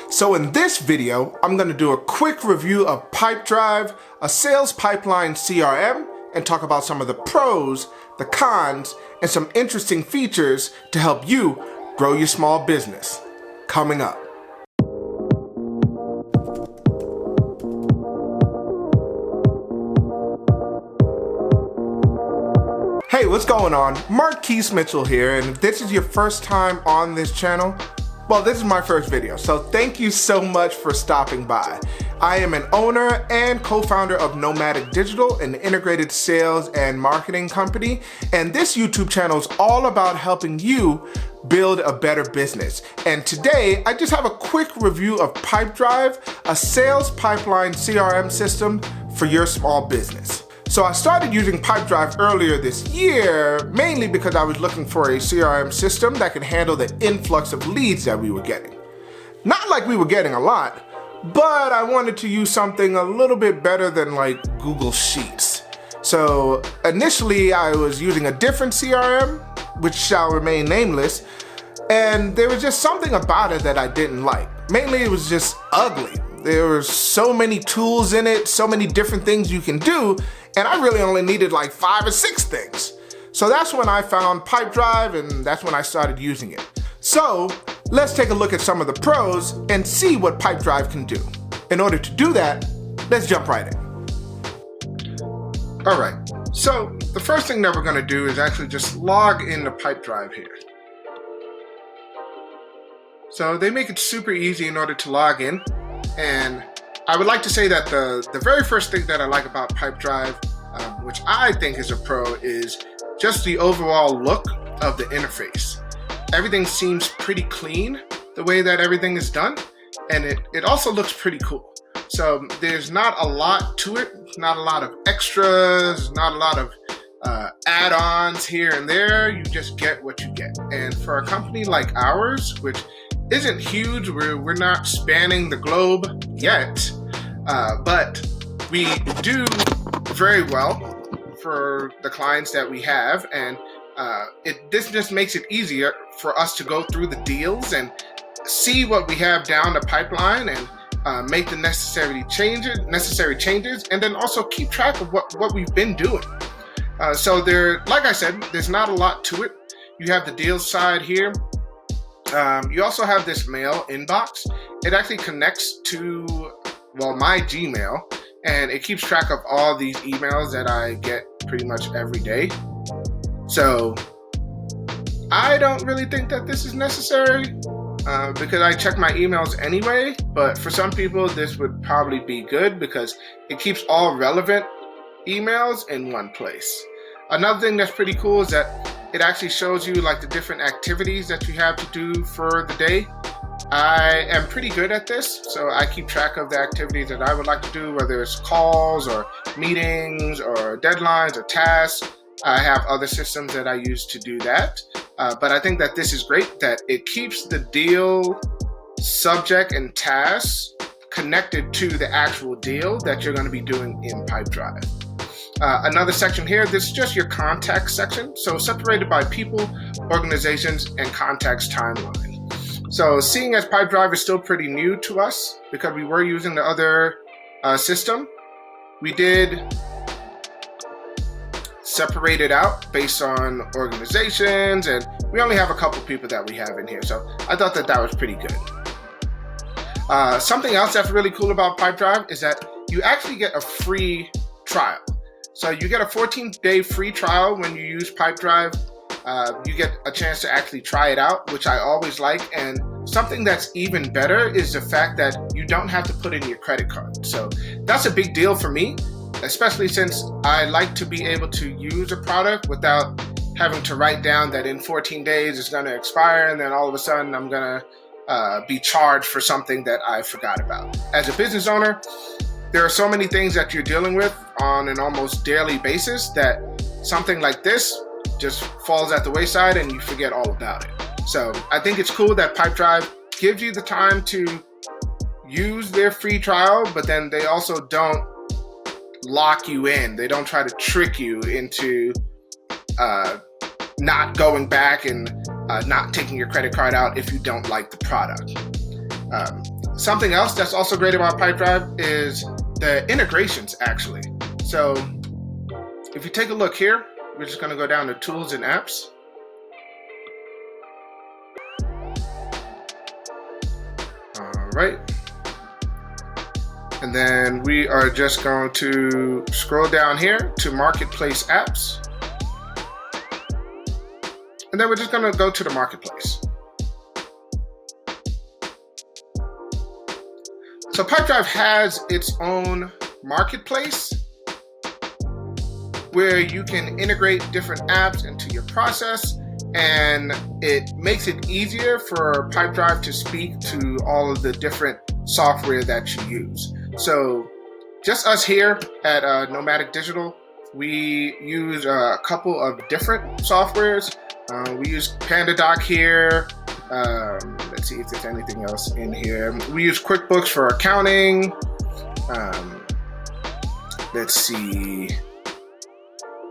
So in this video, I'm going to do a quick review of Pipedrive, a sales pipeline CRM, and talk about some of the pros, the cons, and some interesting features to help you grow your small business. Coming up. Hey, what's going on? Marquis Mitchell here, and if this is your first time on this channel, well, this is my first video, so thank you so much for stopping by. I am an owner and co-founder of Nomadic Digital, an integrated sales and marketing company, and this YouTube channel is all about helping you build a better business. And today, I just have a quick review of Pipedrive, a sales pipeline CRM system for your small business. So I started using Pipedrive earlier this year, mainly because I was looking for a CRM system that could handle the influx of leads that we were getting. Not like we were getting a lot, but I wanted to use something a little bit better than like Google Sheets. So initially I was using a different CRM, which shall remain nameless, and there was just something about it that I didn't like. Mainly it was just ugly. There were so many tools in it, so many different things you can do, and I really only needed like 5 or 6 things. So that's when I found Pipedrive, and that's when I started using it. So let's take a look at some of the pros and see what Pipedrive can do. In order to do that, let's jump right in. All right, so the first thing that we're gonna do is actually just log into Pipedrive here. So they make it super easy in order to log in. And I would like to say that the very first thing that I like about Pipedrive, which I think is a pro, is just the overall look of the interface. Everything seems pretty clean, the way that everything is done, and it also looks pretty cool. So there's not a lot to it, not a lot of extras, not a lot of add-ons here and there. You just get what you get. And for a company like ours, which isn't huge, we're not spanning the globe yet, but we do very well for the clients that we have, and this just makes it easier for us to go through the deals and see what we have down the pipeline and make the necessary changes, and then also keep track of what we've been doing. So like I said, there's not a lot to it. You have the deals side here. You also have this mail inbox. It actually connects to, well, my Gmail, and it keeps track of all these emails that I get pretty much every day. So I don't really think that this is necessary because I check my emails anyway, but for some people this would probably be good because it keeps all relevant emails in one place. Another thing that's pretty cool is that it actually shows you like the different activities that you have to do for the day. I am pretty good at this, so I keep track of the activities that I would like to do, whether it's calls or meetings or deadlines or tasks. I have other systems that I use to do that, but I think that this is great that it keeps the deal subject and tasks connected to the actual deal that you're going to be doing in Pipedrive. Another section here, this is just your contact section. So separated by people, organizations, and contacts timeline. So seeing as Pipedrive is still pretty new to us because we were using the other system, we did separate it out based on organizations, and we only have a couple people that we have in here. So I thought that was pretty good. Something else that's really cool about Pipedrive is that you actually get a free trial. So you get a 14-day free trial when you use Pipedrive. You get a chance to actually try it out, which I always like. And something that's even better is the fact that you don't have to put in your credit card. So that's a big deal for me, especially since I like to be able to use a product without having to write down that in 14 days it's going to expire, and then all of a sudden I'm going to be charged for something that I forgot about. As a business owner, there are so many things that you're dealing with on an almost daily basis that something like this just falls at the wayside and you forget all about it. So I think it's cool that Pipedrive gives you the time to use their free trial, but then they also don't lock you in. They don't try to trick you into not going back and not taking your credit card out if you don't like the product. Something else that's also great about Pipedrive is the integrations, actually. So if you take a look here, we're just going to go down to Tools and Apps. All right. And then we are just going to scroll down here to Marketplace Apps. And then we're just going to go to the Marketplace. So Pipedrive has its own marketplace where you can integrate different apps into your process, and it makes it easier for Pipedrive to speak to all of the different software that you use. So just us here at Nomadic Digital, we use a couple of different softwares. We use PandaDoc here. Let's see if there's anything else in here. We use QuickBooks for accounting. Let's see.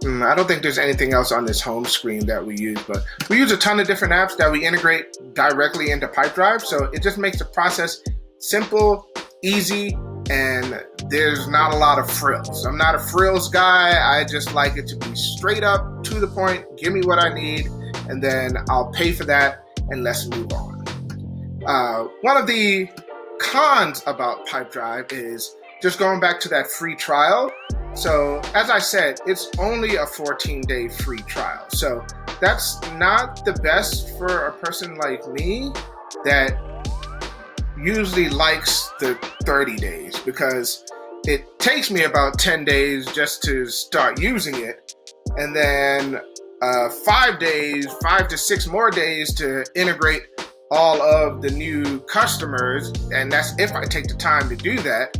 I don't think there's anything else on this home screen that we use, but we use a ton of different apps that we integrate directly into Pipedrive. So it just makes the process simple, easy, and there's not a lot of frills. I'm not a frills guy. I just like it to be straight up, to the point, give me what I need, and then I'll pay for that, and let's move on. One of the cons about Pipedrive is just going back to that free trial. So as I said, it's only a 14-day free trial. So that's not the best for a person like me that usually likes the 30 days, because it takes me about 10 days just to start using it. And then 5 to 6 more days to integrate all of the new customers. And that's if I take the time to do that.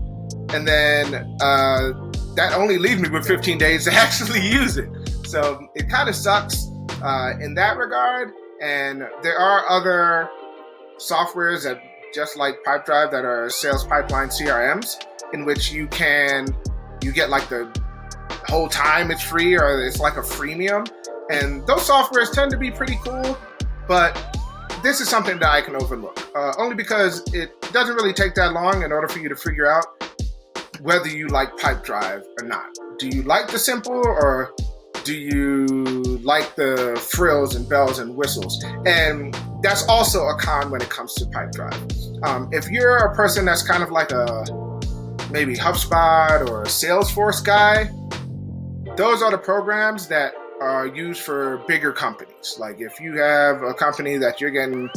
And then that only leaves me with 15 days to actually use it. So it kind of sucks in that regard. And there are other softwares that, just like Pipedrive, that are sales pipeline CRMs, in which you get like the whole time it's free, or it's like a freemium. And those softwares tend to be pretty cool, but this is something that I can overlook, only because it doesn't really take that long in order for you to figure out whether you like Pipedrive or not. Do you like the simple, or do you like the frills and bells and whistles? And that's also a con when it comes to Pipedrive. If you're a person that's kind of like a maybe HubSpot or a Salesforce guy, those are the programs that are used for bigger companies. Like if you have a company that you're getting,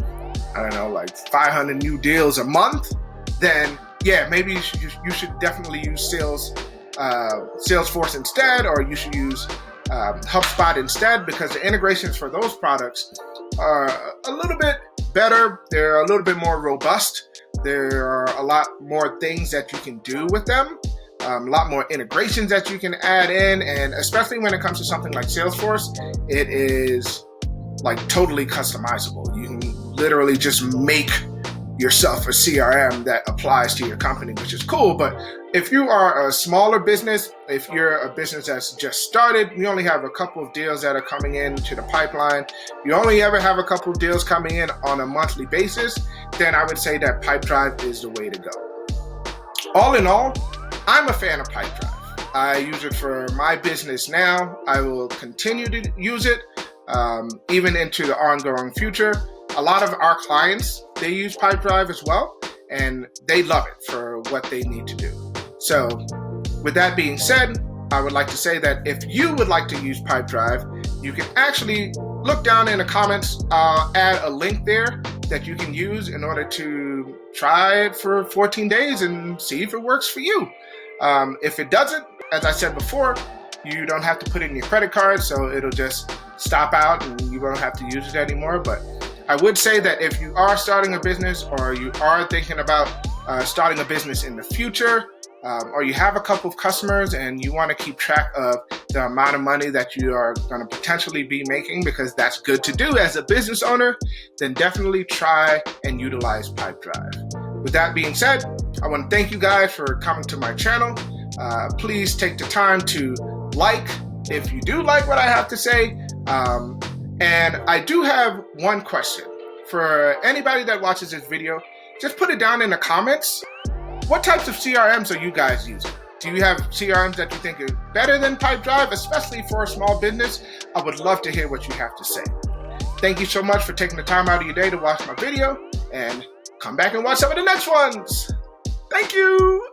I don't know, like 500 new deals a month, then yeah, maybe you should definitely use Salesforce instead, or you should use HubSpot instead, because the integrations for those products are a little bit better. They're a little bit more robust. There are a lot more things that you can do with them, a lot more integrations that you can add in, and especially when it comes to something like Salesforce, it is like totally customizable. You can literally just make yourself a CRM that applies to your company, which is cool. But if you are a smaller business, if you're a business that's just started, you only have a couple of deals that are coming into the pipeline, you only ever have a couple of deals coming in on a monthly basis, then I would say that Pipedrive is the way to go. All in all, I'm a fan of Pipedrive. I use it for my business now. I will continue to use it even into the ongoing future. A lot of our clients, they use Pipedrive as well, and they love it for what they need to do. So with that being said, I would like to say that if you would like to use Pipedrive, you can actually look down in the comments. I'll add a link there that you can use in order to try it for 14 days and see if it works for you. If it doesn't, as I said before, you don't have to put in your credit card, so it'll just stop out and you won't have to use it anymore. But I would say that if you are starting a business, or you are thinking about starting a business in the future, or you have a couple of customers and you want to keep track of the amount of money that you are going to potentially be making, because that's good to do as a business owner, then definitely try and utilize Pipedrive. With that being said, I want to thank you guys for coming to my channel. Please take the time to like if you do like what I have to say. And I do have one question for anybody that watches this video. just put it down in the comments. What types of CRMs are you guys using? Do you have CRMs that you think are better than Pipedrive, especially for a small business? I would love to hear what you have to say. Thank you so much for taking the time out of your day to watch my video, and come back and watch some of the next ones. Thank you.